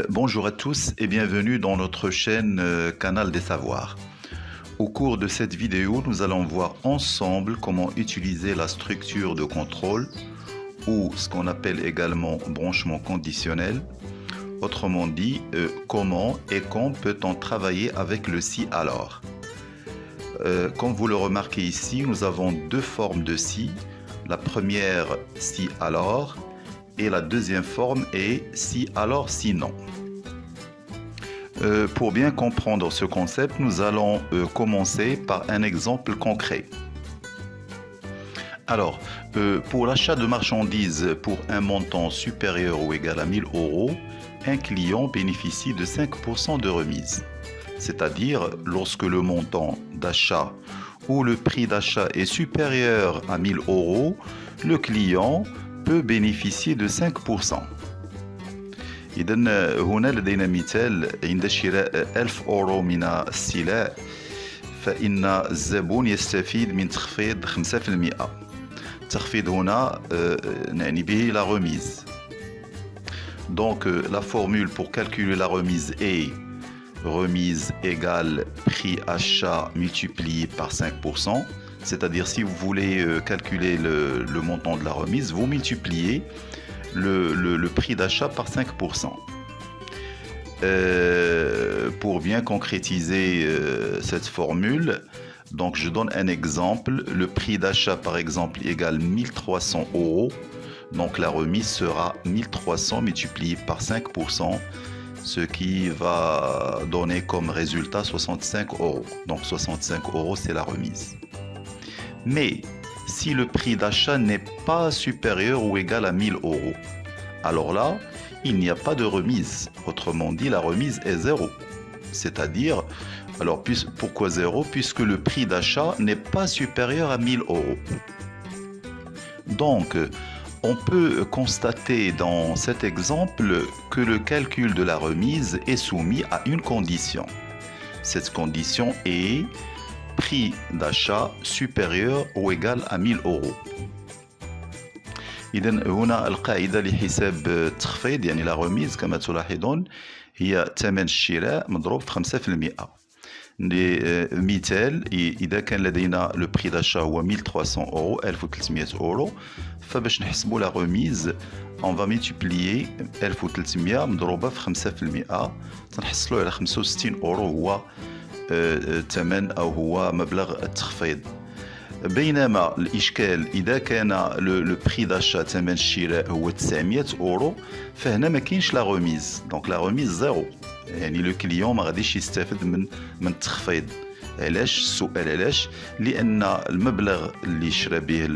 Bonjour à tous et bienvenue dans notre chaîne Canal des Savoirs. Au cours de cette vidéo, nous allons voir ensemble comment utiliser la structure de contrôle ou ce qu'on appelle également branchement conditionnel. Autrement dit, comment et quand peut-on travailler avec le si alors. Comme vous le remarquez ici, nous avons deux formes de si. La première, si alors, et la deuxième forme est si alors sinon. Pour bien comprendre ce concept, nous allons commencer par un exemple concret. Alors, pour l'achat de marchandises pour un montant supérieur ou égal à 1000 euros, un client bénéficie de 5% de remise. C'est-à-dire, lorsque le montant d'achat ou le prix d'achat est supérieur à 1000 euros, le client peut bénéficier de 5%. إذن هنا لدينا مثال عند شراء 1000 أورو من السلع فإن الزبون يستفيد من تخفيض 5%. التخفيض هنا نعني به la remise. Donc la formule pour calculer la remise est remise égale prix achat multiplié par 5%. C'est-à-dire si vous voulez calculer le montant de la remise, vous multipliez le prix d'achat par 5%. Pour bien concrétiser cette formule, donc je donne un exemple. Le prix d'achat par exemple égale 1300 euros. Donc la remise sera 1300 multiplié par 5%, ce qui va donner comme résultat 65 euros. Donc 65 euros c'est la remise. Mais si le prix d'achat n'est pas supérieur ou égal à 1000 euros, alors là, il n'y a pas de remise. Autrement dit, la remise est zéro. C'est-à-dire, alors pourquoi zéro? Puisque le prix d'achat n'est pas supérieur à 1000 euros. Donc, on peut constater dans cet exemple que le calcul de la remise est soumis à une condition. Cette condition est prix d'achat supérieur ou égal à 1000 euros. إذن هنا القاعدة لحساب التخفيض يعني لا ريميز كما تلاحظون هي ثمن الشراء مضروب في 5%. مثال إذا كان لدينا لو بري داشا هو 1300 أورو 1300 أورو فباش نحسبوا لا ريميز on va multiplier 1300 مضروبة في 5% تنحصلوا على 65 أورو هو الثمن أو هو مبلغ التخفيض. بينما الإشكال إذا كان لو بري داشا ثمن الشراء هو 900 أورو فهنا ما كاينش لا ريميز. دونك لا ريميز زيرو، يعني لو كليون ما غاديش يستافد من التخفيض. علاش السؤال علاش؟ لأن المبلغ اللي شرى به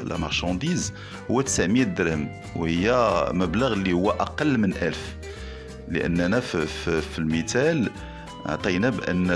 لا مارشانديز هو 900 درهم وهي مبلغ اللي هو أقل من 1000. لأننا في المثال عطينا بأن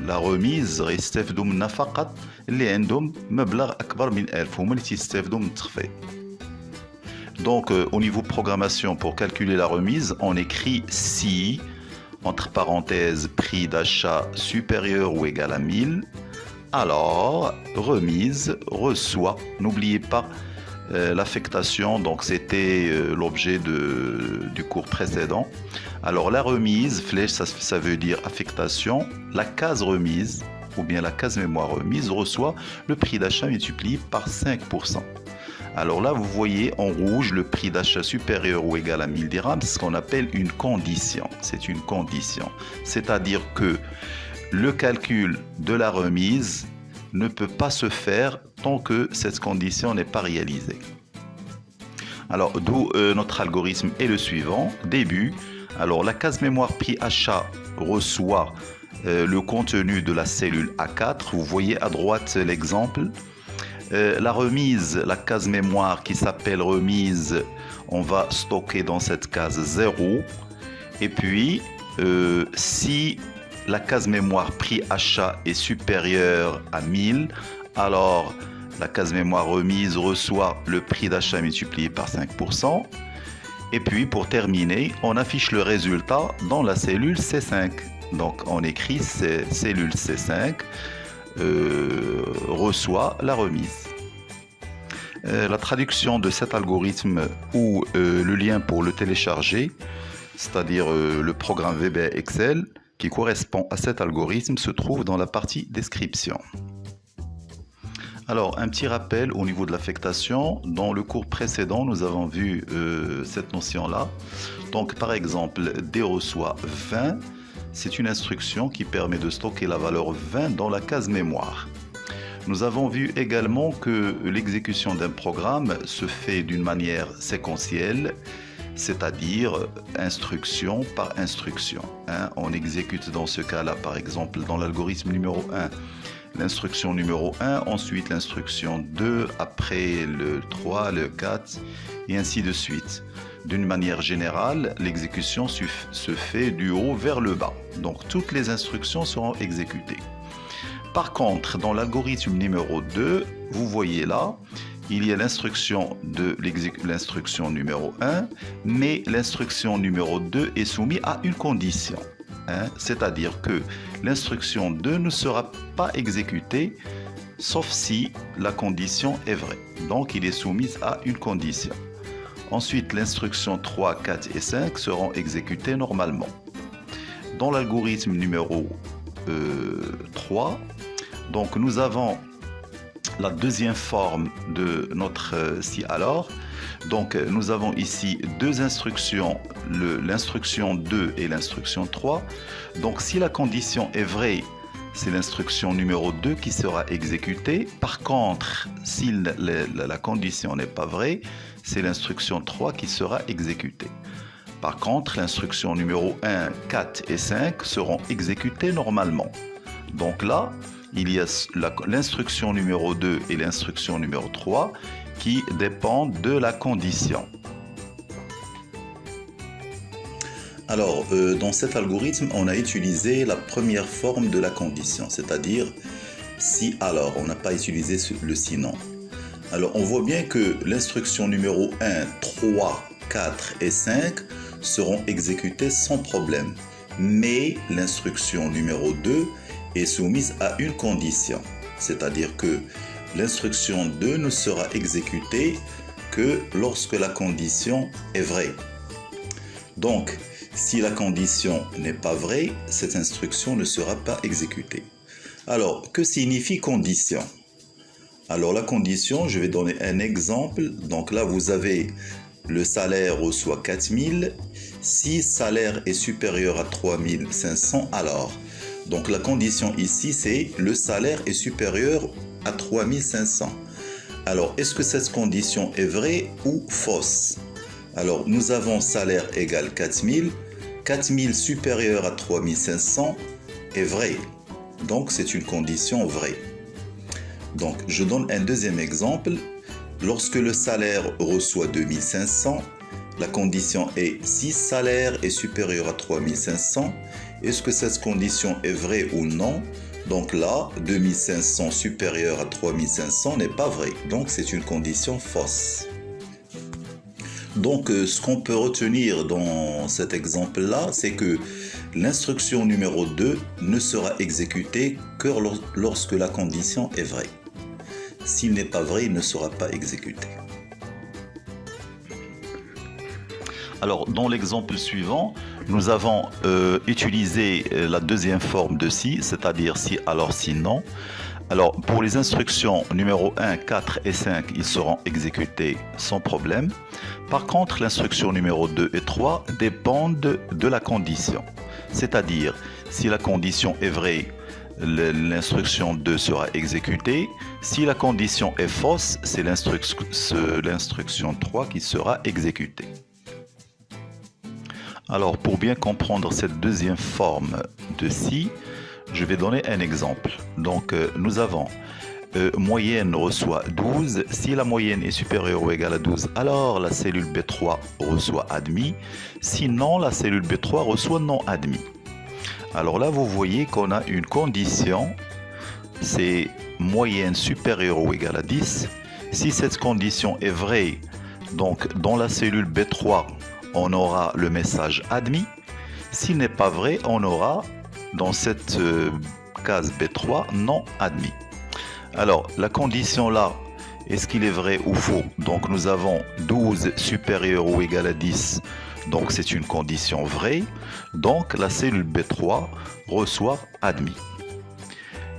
لا ريميز غيستافدوا منها فقط اللي عندهم مبلغ أكبر من 1000 هما اللي تيستافدوا من التخفيض. Donc au niveau programmation pour calculer la remise, on écrit si entre parenthèses prix d'achat supérieur ou égal à 1000, alors remise reçoit. N'oubliez pas l'affectation, donc c'était l'objet du cours précédent. Alors la remise, flèche, ça veut dire affectation. La case remise, ou bien la case mémoire remise, reçoit le prix d'achat multiplié par 5%. Alors là, vous voyez en rouge le prix d'achat supérieur ou égal à 1000 dirhams, c'est ce qu'on appelle une condition. C'est une condition. C'est-à-dire que le calcul de la remise ne peut pas se faire tant que cette condition n'est pas réalisée. Alors, d'où notre algorithme est le suivant. Début, alors la case mémoire prix achat reçoit le contenu de la cellule A4. Vous voyez à droite l'exemple. La remise, la case mémoire qui s'appelle remise, on va stocker dans cette case 0. Et puis, si la case mémoire prix achat est supérieure à 1000, alors la case mémoire remise reçoit le prix d'achat multiplié par 5%. Et puis pour terminer, on affiche le résultat dans la cellule C5. Donc on écrit cellule C5 reçoit la remise. La traduction de cet algorithme ou le lien pour le télécharger, c'est-à-dire le programme VBA Excel qui correspond à cet algorithme, se trouve dans la partie description. Alors, un petit rappel au niveau de l'affectation. Dans le cours précédent, nous avons vu cette notion-là. Donc, par exemple, D reçoit 20. C'est une instruction qui permet de stocker la valeur 20 dans la case mémoire. Nous avons vu également que l'exécution d'un programme se fait d'une manière séquentielle, c'est-à-dire instruction par instruction. On exécute dans ce cas-là, par exemple, dans l'algorithme numéro 1, l'instruction numéro 1, ensuite l'instruction 2, après le 3, le 4, et ainsi de suite. D'une manière générale, l'exécution se fait du haut vers le bas. Donc, toutes les instructions seront exécutées. Par contre, dans l'algorithme numéro 2, vous voyez là, il y a l'instruction numéro 1, mais l'instruction numéro 2 est soumise à une condition. C'est-à-dire que l'instruction 2 ne sera pas exécutée, sauf si la condition est vraie. Donc, il est soumis à une condition. Ensuite, l'instruction 3, 4 et 5 seront exécutées normalement. Dans l'algorithme numéro 3, donc nous avons la deuxième forme de notre si alors. Donc nous avons ici deux instructions, l'instruction 2 et l'instruction 3. Donc si la condition est vraie, c'est l'instruction numéro 2 qui sera exécutée. Par contre, si la condition n'est pas vraie, c'est l'instruction 3 qui sera exécutée. Par contre, l'instruction numéro 1, 4 et 5 seront exécutées normalement. Donc là, il y a l'instruction numéro 2 et l'instruction numéro 3 qui dépendent de la condition. Alors, dans cet algorithme, on a utilisé la première forme de la condition, c'est-à-dire si alors, on n'a pas utilisé le sinon. Alors, on voit bien que l'instruction numéro 1, 3, 4 et 5 seront exécutées sans problème. Mais l'instruction numéro 2 est soumise à une condition, c'est-à-dire que l'instruction 2 ne sera exécutée que lorsque la condition est vraie. Donc, si la condition n'est pas vraie, cette instruction ne sera pas exécutée. Alors, que signifie condition? Alors, la condition, je vais donner un exemple. Donc là, vous avez le salaire reçoit 4000. Si salaire est supérieur à 3500, alors. Donc la condition ici, c'est le salaire est supérieur à 3500. Alors, est-ce que cette condition est vraie ou fausse? Alors, nous avons salaire égale 4000. 4000 supérieur à 3500 est vrai. Donc, c'est une condition vraie. Donc, je donne un deuxième exemple. Lorsque le salaire reçoit 2500, la condition est si salaire est supérieur à 3500, est-ce que cette condition est vraie ou non? Donc là, 2500 supérieur à 3500 n'est pas vrai. Donc, c'est une condition fausse. Donc, ce qu'on peut retenir dans cet exemple-là, c'est que l'instruction numéro 2 ne sera exécutée que lorsque la condition est vraie. S'il n'est pas vrai, il ne sera pas exécuté. Alors, dans l'exemple suivant, nous avons utilisé la deuxième forme de si, c'est-à-dire si, alors, si, non. Alors, pour les instructions numéro 1, 4 et 5, ils seront exécutés sans problème. Par contre, l'instruction numéro 2 et 3 dépendent de la condition. C'est-à-dire, si la condition est vraie, l'instruction 2 sera exécutée. Si la condition est fausse, c'est l'instruction 3 qui sera exécutée. Alors, pour bien comprendre cette deuxième forme de si, je vais donner un exemple. Donc, nous avons moyenne reçoit 12. Si la moyenne est supérieure ou égale à 12, alors la cellule B3 reçoit admis. Sinon, la cellule B3 reçoit non admis. Alors là, vous voyez qu'on a une condition, c'est moyenne supérieure ou égale à 10. Si cette condition est vraie, donc dans la cellule B3, on aura le message admis. S'il n'est pas vrai, on aura dans cette case B3 non admis. Alors la condition là Est-ce qu'il est vrai ou faux? Donc nous avons 12 supérieur ou égal à 10. Donc c'est une condition vraie. Donc la cellule B3 reçoit admis.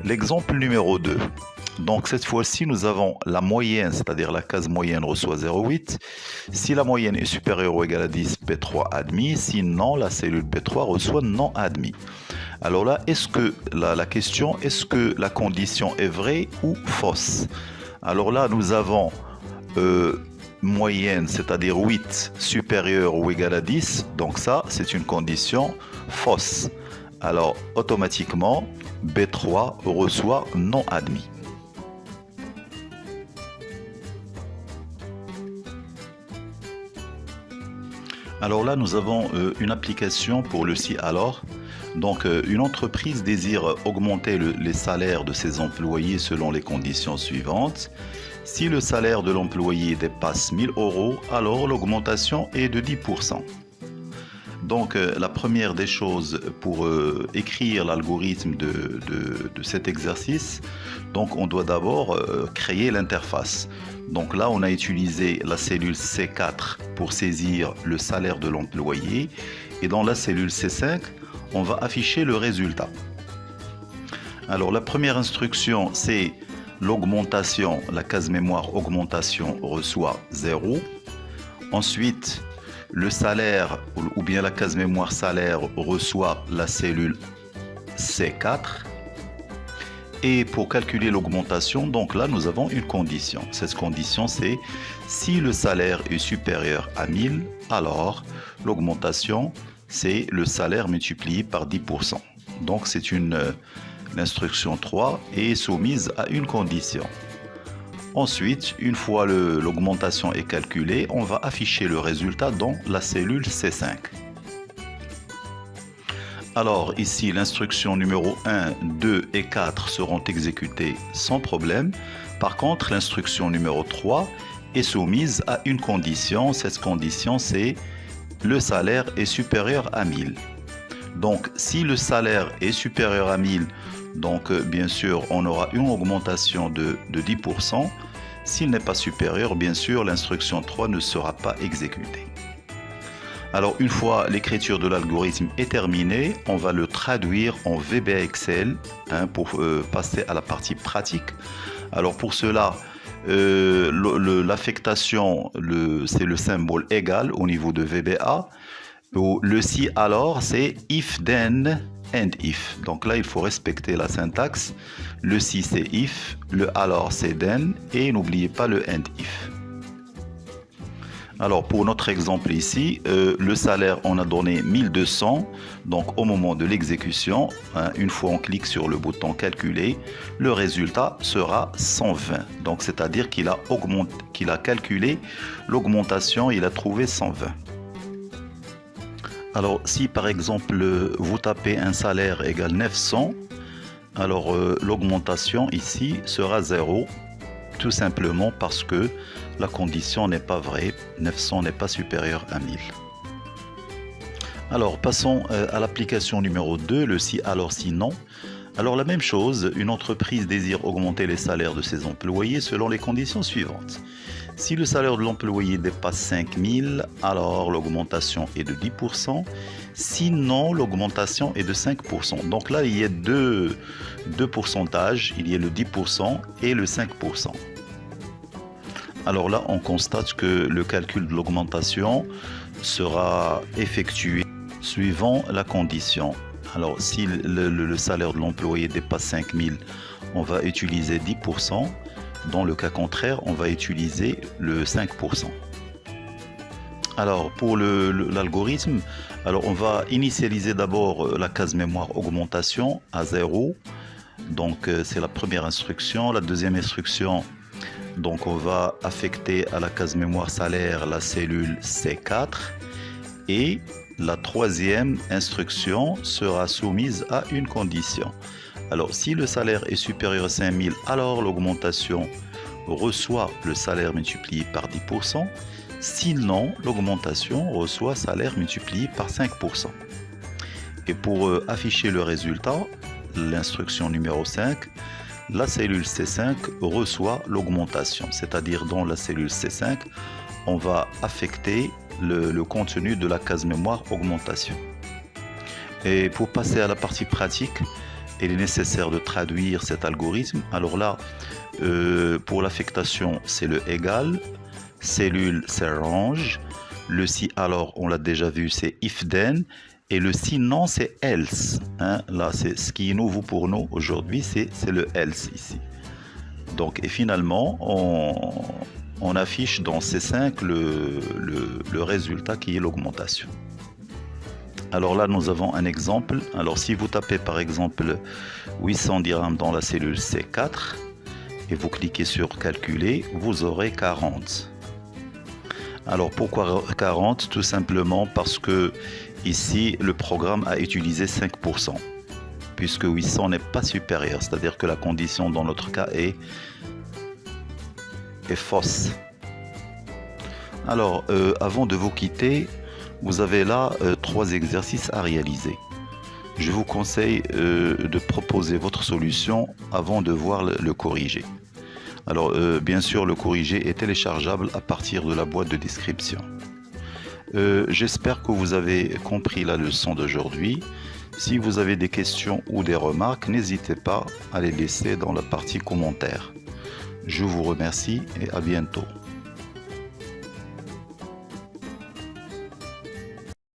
L'exemple numéro 2. Donc cette fois-ci, nous avons la moyenne, c'est-à-dire la case moyenne reçoit 0,8. Si la moyenne est supérieure ou égale à 10, B3 admis. Sinon, la cellule B3 reçoit non admis. Alors là, est-ce que la question, est-ce que la condition est vraie ou fausse? Alors là, nous avons moyenne, c'est-à-dire 8 supérieur ou égal à 10. Donc ça, c'est une condition fausse. Alors automatiquement, B3 reçoit non admis. Alors là, nous avons une application pour le si alors. Donc, une entreprise désire augmenter les salaires de ses employés selon les conditions suivantes. Si le salaire de l'employé dépasse 1000 €, alors l'augmentation est de 10%. Donc, la première des choses pour écrire l'algorithme de cet exercice, donc on doit d'abord créer l'interface. Donc là, on a utilisé la cellule C4 pour saisir le salaire de l'employé. Et dans la cellule C5, on va afficher le résultat. Alors la première instruction, c'est l'augmentation, la case mémoire augmentation reçoit 0. Ensuite, le salaire ou bien la case mémoire salaire reçoit la cellule C4. Et pour calculer l'augmentation, donc là nous avons une condition. Cette condition, c'est si le salaire est supérieur à 1000, alors l'augmentation, c'est le salaire multiplié par 10%. Donc c'est l'instruction 3 est soumise à une condition. Ensuite, une fois l'augmentation est calculée, on va afficher le résultat dans la cellule C5. Alors ici, l'instruction numéro 1, 2 et 4 seront exécutées sans problème. Par contre, l'instruction numéro 3 est soumise à une condition. Cette condition, c'est le salaire est supérieur à 1000. Donc, si le salaire est supérieur à 1000, donc bien sûr, on aura une augmentation de 10%. S'il n'est pas supérieur, bien sûr, l'instruction 3 ne sera pas exécutée. Alors une fois l'écriture de l'algorithme est terminée, on va le traduire en VBA Excel pour passer à la partie pratique. Alors pour cela, l'affectation, c'est le symbole égal au niveau de VBA. Le si alors, c'est if then and if. Donc là, il faut respecter la syntaxe. Le si c'est if, le alors c'est then et n'oubliez pas le and if. Alors pour notre exemple ici, le salaire on a donné 1200, donc au moment de l'exécution, une fois on clique sur le bouton calculer, le résultat sera 120. Donc c'est-à-dire qu'il a calculé l'augmentation, il a trouvé 120. Alors si par exemple vous tapez un salaire égal 900, alors l'augmentation ici sera 0. Tout simplement parce que la condition n'est pas vraie, 900 n'est pas supérieur à 1000. Alors passons à l'application numéro 2, le si alors sinon. Alors la même chose, une entreprise désire augmenter les salaires de ses employés selon les conditions suivantes. Si le salaire de l'employé dépasse 5000, alors l'augmentation est de 10%. Sinon, l'augmentation est de 5%. Donc là, il y a deux pourcentages. Il y a le 10% et le 5%. Alors là, on constate que le calcul de l'augmentation sera effectué suivant la condition. Alors, si le salaire de l'employé dépasse 5000, on va utiliser 10%. Dans le cas contraire, on va utiliser le 5%. Alors, pour l'algorithme, alors on va initialiser d'abord la case mémoire augmentation à 0. Donc, c'est la première instruction. La deuxième instruction, donc on va affecter à la case mémoire salaire la cellule C4. Et la troisième instruction sera soumise à une condition. Alors, si le salaire est supérieur à 5000, alors l'augmentation reçoit le salaire multiplié par 10%. Sinon, l'augmentation reçoit salaire multiplié par 5%. Et pour afficher le résultat, l'instruction numéro 5, la cellule C5 reçoit l'augmentation. C'est-à-dire dans la cellule C5, on va affecter le contenu de la case mémoire augmentation. Et pour passer à la partie pratique, il est nécessaire de traduire cet algorithme. Alors là, pour l'affectation, c'est le égal, cellule c'est range, le si alors on l'a déjà vu c'est if then, et le sinon c'est else. Hein. Là c'est ce qui est nouveau pour nous aujourd'hui, c'est le else ici. Donc et finalement on affiche dans C5 le résultat qui est l'augmentation. Alors là, nous avons un exemple. Alors si vous tapez par exemple 800 dirhams dans la cellule C4 et vous cliquez sur calculer, vous aurez 40. Alors pourquoi 40? Tout simplement parce que ici, le programme a utilisé 5%, puisque 800 n'est pas supérieur, c'est-à-dire que la condition dans notre cas est fausse. Alors, avant de vous quitter, vous avez là 3 exercices à réaliser. Je vous conseille de proposer votre solution avant de voir le corrigé. Alors bien sûr le corrigé est téléchargeable à partir de la boîte de description. J'espère que vous avez compris la leçon d'aujourd'hui. Si vous avez des questions ou des remarques, n'hésitez pas à les laisser dans la partie commentaires. Je vous remercie et à bientôt.